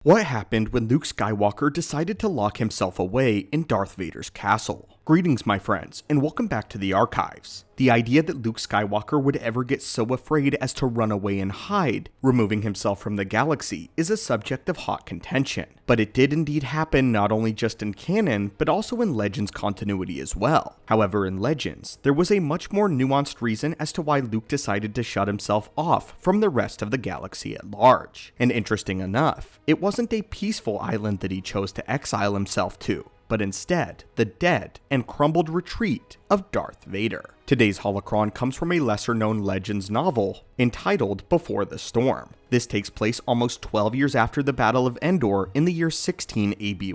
What happened when Luke Skywalker decided to lock himself away in Darth Vader's castle? Greetings, my friends, and welcome back to the archives. The idea that Luke Skywalker would ever get so afraid as to run away and hide, removing himself from the galaxy, is a subject of hot contention. But it did indeed happen not only just in canon, but also in Legends continuity as well. However, in Legends, there was a much more nuanced reason as to why Luke decided to shut himself off from the rest of the galaxy at large. And interesting enough, it wasn't a peaceful island that he chose to exile himself to, but instead the dead and crumbled retreat of Darth Vader. Today's holocron comes from a lesser-known Legends novel entitled Before the Storm. This takes place almost 12 years after the Battle of Endor in the year 16 ABY.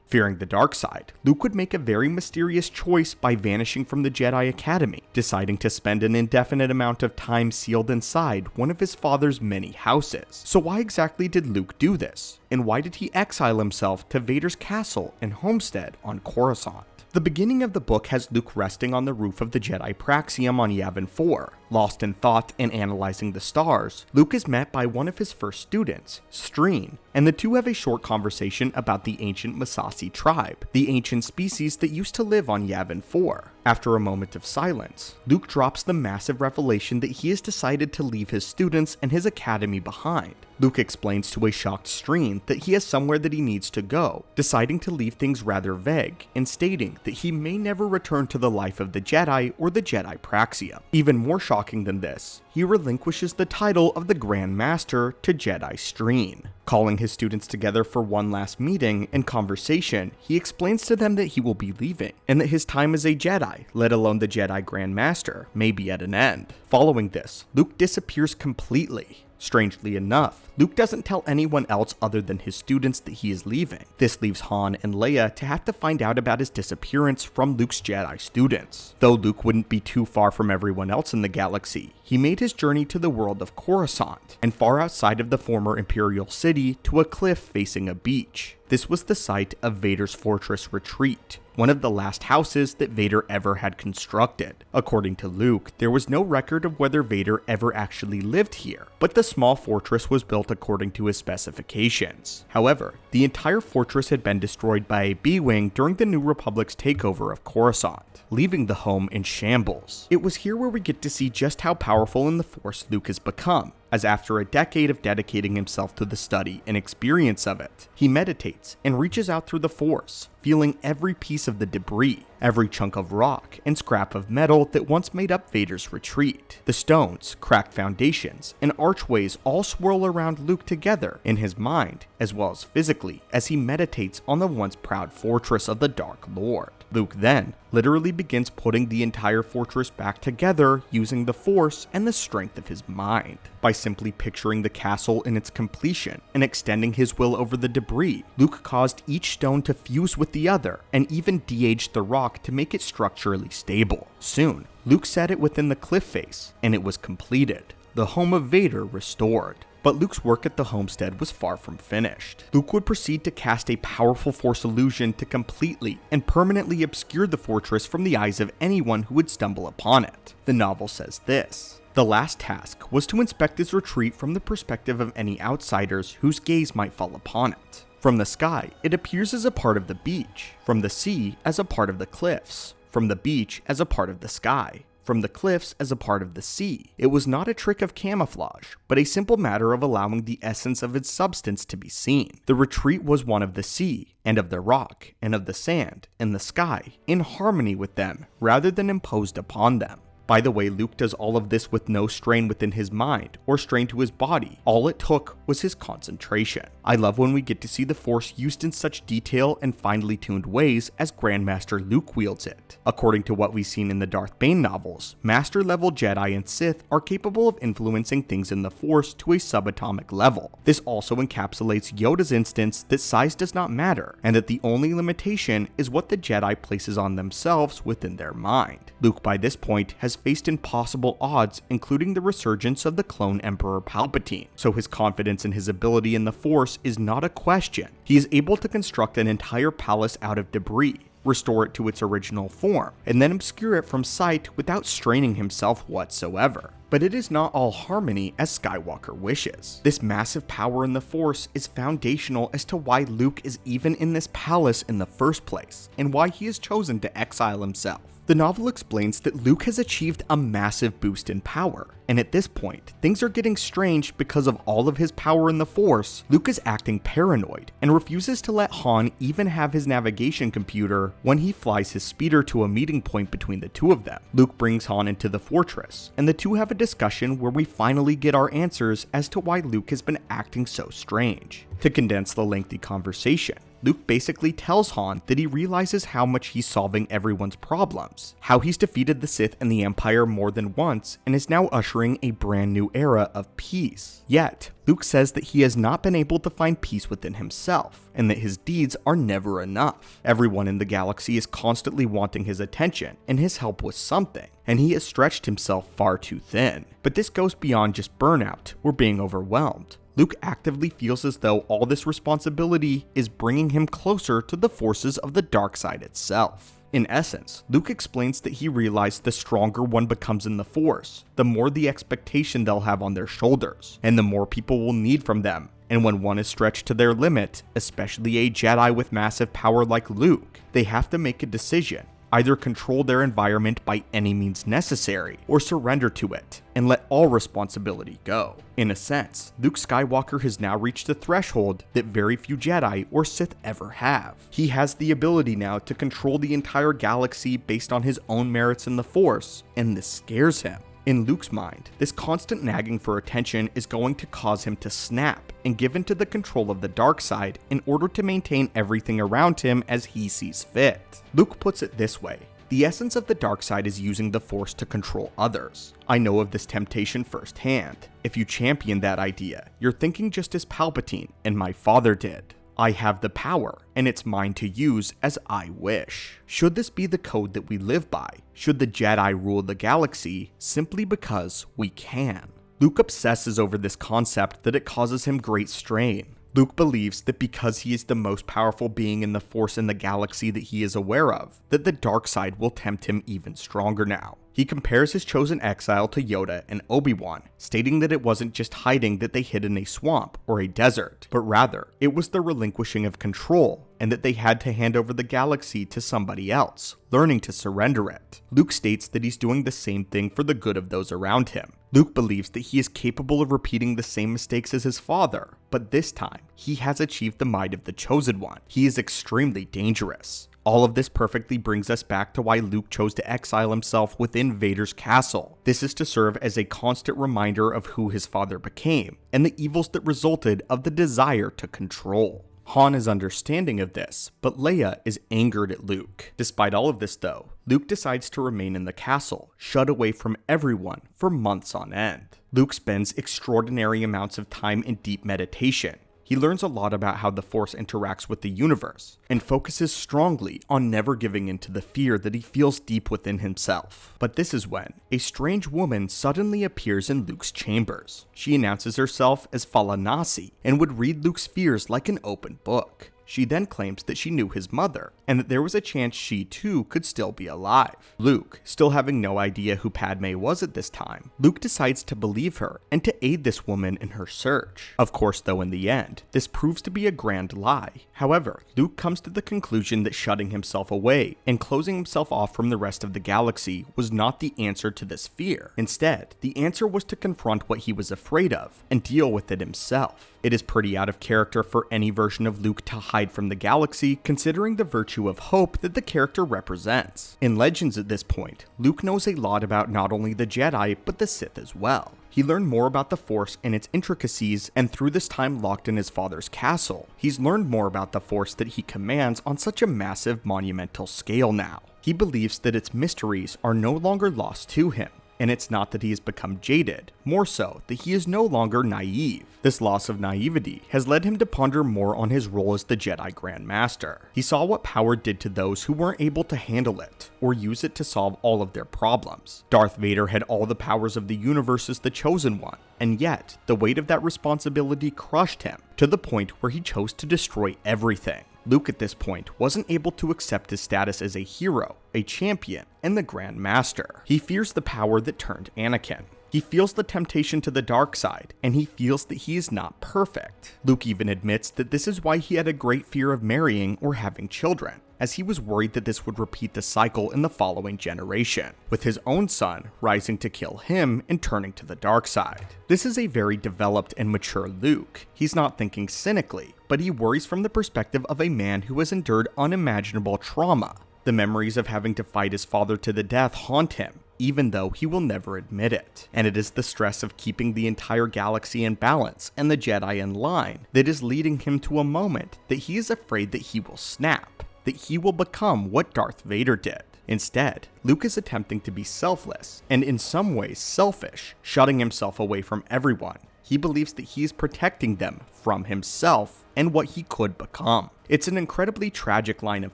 Fearing the dark side, Luke would make a very mysterious choice by vanishing from the Jedi Academy, deciding to spend an indefinite amount of time sealed inside one of his father's many houses. So why exactly did Luke do this? And why did he exile himself to Vader's castle and homestead on Coruscant? The beginning of the book has Luke resting on the roof of the Jedi Praxium on Yavin 4. Lost in thought and analyzing the stars, Luke is met by one of his first students, Streen, and the two have a short conversation about the ancient Masasi tribe, the ancient species that used to live on Yavin 4. After a moment of silence, Luke drops the massive revelation that he has decided to leave his students and his academy behind. Luke explains to a shocked Streen that he has somewhere that he needs to go, deciding to leave things rather vague, and stating that he may never return to the life of the Jedi or the Jedi Praxium. Even more shocking than this, he relinquishes the title of the Grandmaster to Jedi Streen. Calling his students together for one last meeting and conversation, he explains to them that he will be leaving, and that his time as a Jedi, let alone the Jedi Grandmaster, may be at an end. Following this, Luke disappears completely. Strangely enough, Luke doesn't tell anyone else other than his students that he is leaving. This leaves Han and Leia to have to find out about his disappearance from Luke's Jedi students. Though Luke wouldn't be too far from everyone else in the galaxy, he made his journey to the world of Coruscant, and far outside of the former Imperial city to a cliff facing a beach. This was the site of Vader's fortress retreat, one of the last houses that Vader ever had constructed. According to Luke, there was no record of whether Vader ever actually lived here, but the small fortress was built according to his specifications. However, the entire fortress had been destroyed by a B-Wing during the New Republic's takeover of Coruscant, leaving the home in shambles. It was here where we get to see just how powerful in the Force Luke has become, as after a decade of dedicating himself to the study and experience of it, he meditates and reaches out through the Force, feeling every piece of the debris, every chunk of rock and scrap of metal that once made up Vader's retreat. The stones, cracked foundations, and archways all swirl around Luke together in his mind, as well as physically, as he meditates on the once proud fortress of the Dark Lord. Luke then literally begins putting the entire fortress back together using the Force and the strength of his mind. By simply picturing the castle in its completion and extending his will over the debris, Luke caused each stone to fuse with the other and even de-aged the rock to make it structurally stable. Soon, Luke set it within the cliff face, and it was completed, the home of Vader restored. But Luke's work at the homestead was far from finished. Luke would proceed to cast a powerful Force illusion to completely and permanently obscure the fortress from the eyes of anyone who would stumble upon it. The novel says this: the last task was to inspect his retreat from the perspective of any outsiders whose gaze might fall upon it. From the sky, it appears as a part of the beach. From the sea, as a part of the cliffs. From the beach, as a part of the sky. From the cliffs, as a part of the sea. It was not a trick of camouflage, but a simple matter of allowing the essence of its substance to be seen. The retreat was one of the sea, and of the rock, and of the sand, and the sky, in harmony with them, rather than imposed upon them. By the way, Luke does all of this with no strain within his mind or strain to his body. All it took was his concentration. I love when we get to see the Force used in such detail and finely tuned ways as Grandmaster Luke wields it. According to what we've seen in the Darth Bane novels, Master level Jedi and Sith are capable of influencing things in the Force to a subatomic level. This also encapsulates Yoda's instance that size does not matter, and that the only limitation is what the Jedi places on themselves within their mind. Luke by this point has faced impossible odds, including the resurgence of the clone Emperor Palpatine, so his confidence in his ability in the Force is not a question. He is able to construct an entire palace out of debris, restore it to its original form, and then obscure it from sight without straining himself whatsoever. But it is not all harmony as Skywalker wishes. This massive power in the Force is foundational as to why Luke is even in this palace in the first place, and why he has chosen to exile himself. The novel explains that Luke has achieved a massive boost in power, and at this point, things are getting strange because of all of his power in the Force. Luke is acting paranoid and refuses to let Han even have his navigation computer when he flies his speeder to a meeting point between the two of them. Luke brings Han into the fortress, and the two have a discussion where we finally get our answers as to why Luke has been acting so strange. To condense the lengthy conversation, Luke basically tells Han that he realizes how much he's solving everyone's problems, how he's defeated the Sith and the Empire more than once, and is now ushering a brand new era of peace. Yet, Luke says that he has not been able to find peace within himself, and that his deeds are never enough. Everyone in the galaxy is constantly wanting his attention and his help with something, and he has stretched himself far too thin. But this goes beyond just burnout or being overwhelmed. Luke actively feels as though all this responsibility is bringing him closer to the forces of the dark side itself. In essence, Luke explains that he realized the stronger one becomes in the Force, the more the expectation they'll have on their shoulders, and the more people will need from them. And when one is stretched to their limit, especially a Jedi with massive power like Luke, they have to make a decision. Either control their environment by any means necessary, or surrender to it, and let all responsibility go. In a sense, Luke Skywalker has now reached a threshold that very few Jedi or Sith ever have. He has the ability now to control the entire galaxy based on his own merits in the Force, and this scares him. In Luke's mind, this constant nagging for attention is going to cause him to snap and give into the control of the dark side in order to maintain everything around him as he sees fit. Luke puts it this way: the essence of the dark side is using the Force to control others. I know of this temptation firsthand. If you champion that idea, you're thinking just as Palpatine and my father did. I have the power, and it's mine to use as I wish. Should this be the code that we live by? Should the Jedi rule the galaxy simply because we can? Luke obsesses over this concept that it causes him great strain. Luke believes that because he is the most powerful being in the Force in the galaxy that he is aware of, that the dark side will tempt him even stronger now. He compares his chosen exile to Yoda and Obi-Wan, stating that it wasn't just hiding that they hid in a swamp or a desert, but rather, it was the relinquishing of control, and that they had to hand over the galaxy to somebody else, learning to surrender it. Luke states that he's doing the same thing for the good of those around him. Luke believes that he is capable of repeating the same mistakes as his father, but this time, he has achieved the might of the Chosen One. He is extremely dangerous. All of this perfectly brings us back to why Luke chose to exile himself within Vader's castle. This is to serve as a constant reminder of who his father became, and the evils that resulted of the desire to control. Han is understanding of this, but Leia is angered at Luke. Despite all of this though, Luke decides to remain in the castle, shut away from everyone for months on end. Luke spends extraordinary amounts of time in deep meditation. He learns a lot about how the Force interacts with the universe, and focuses strongly on never giving in to the fear that he feels deep within himself. But this is when a strange woman suddenly appears in Luke's chambers. She announces herself as Falanasi, and would read Luke's fears like an open book. She then claims that she knew his mother, and that there was a chance she too could still be alive. Luke, still having no idea who Padme was at this time, Luke decides to believe her and to aid this woman in her search. Of course though, in the end, this proves to be a grand lie. However, Luke comes to the conclusion that shutting himself away and closing himself off from the rest of the galaxy was not the answer to this fear. Instead, the answer was to confront what he was afraid of and deal with it himself. It is pretty out of character for any version of Luke to hide from the galaxy, considering the virtue of hope that the character represents. In Legends at this point, Luke knows a lot about not only the Jedi, but the Sith as well. He learned more about the Force and its intricacies, and through this time locked in his father's castle, he's learned more about the Force that he commands on such a massive, monumental scale now. He believes that its mysteries are no longer lost to him. And it's not that he has become jaded, more so that he is no longer naive. This loss of naivety has led him to ponder more on his role as the Jedi Grandmaster. He saw what power did to those who weren't able to handle it, or use it to solve all of their problems. Darth Vader had all the powers of the universe as the Chosen One, and yet, the weight of that responsibility crushed him, to the point where he chose to destroy everything. Luke at this point wasn't able to accept his status as a hero, a champion, and the Grandmaster. He fears the power that turned Anakin. He feels the temptation to the dark side, and he feels that he is not perfect. Luke even admits that this is why he had a great fear of marrying or having children, as he was worried that this would repeat the cycle in the following generation, with his own son rising to kill him and turning to the dark side. This is a very developed and mature Luke. He's not thinking cynically, but he worries from the perspective of a man who has endured unimaginable trauma. The memories of having to fight his father to the death haunt him, even though he will never admit it. And it is the stress of keeping the entire galaxy in balance and the Jedi in line that is leading him to a moment that he is afraid that he will snap, that he will become what Darth Vader did. Instead, Luke is attempting to be selfless, and in some ways selfish, shutting himself away from everyone. He believes that he is protecting them from himself and what he could become. It's an incredibly tragic line of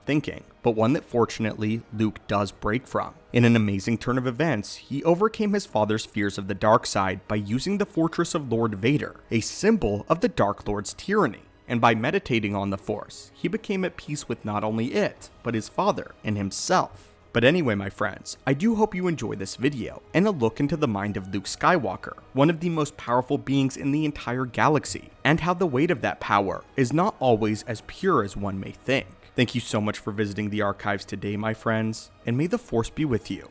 thinking, but one that fortunately Luke does break from. In an amazing turn of events, he overcame his father's fears of the dark side by using the Fortress of Lord Vader, a symbol of the Dark Lord's tyranny. And by meditating on the Force, he became at peace with not only it, but his father and himself. But anyway, my friends, I do hope you enjoy this video and a look into the mind of Luke Skywalker, one of the most powerful beings in the entire galaxy, and how the weight of that power is not always as pure as one may think. Thank you so much for visiting the archives today, my friends, and may the Force be with you.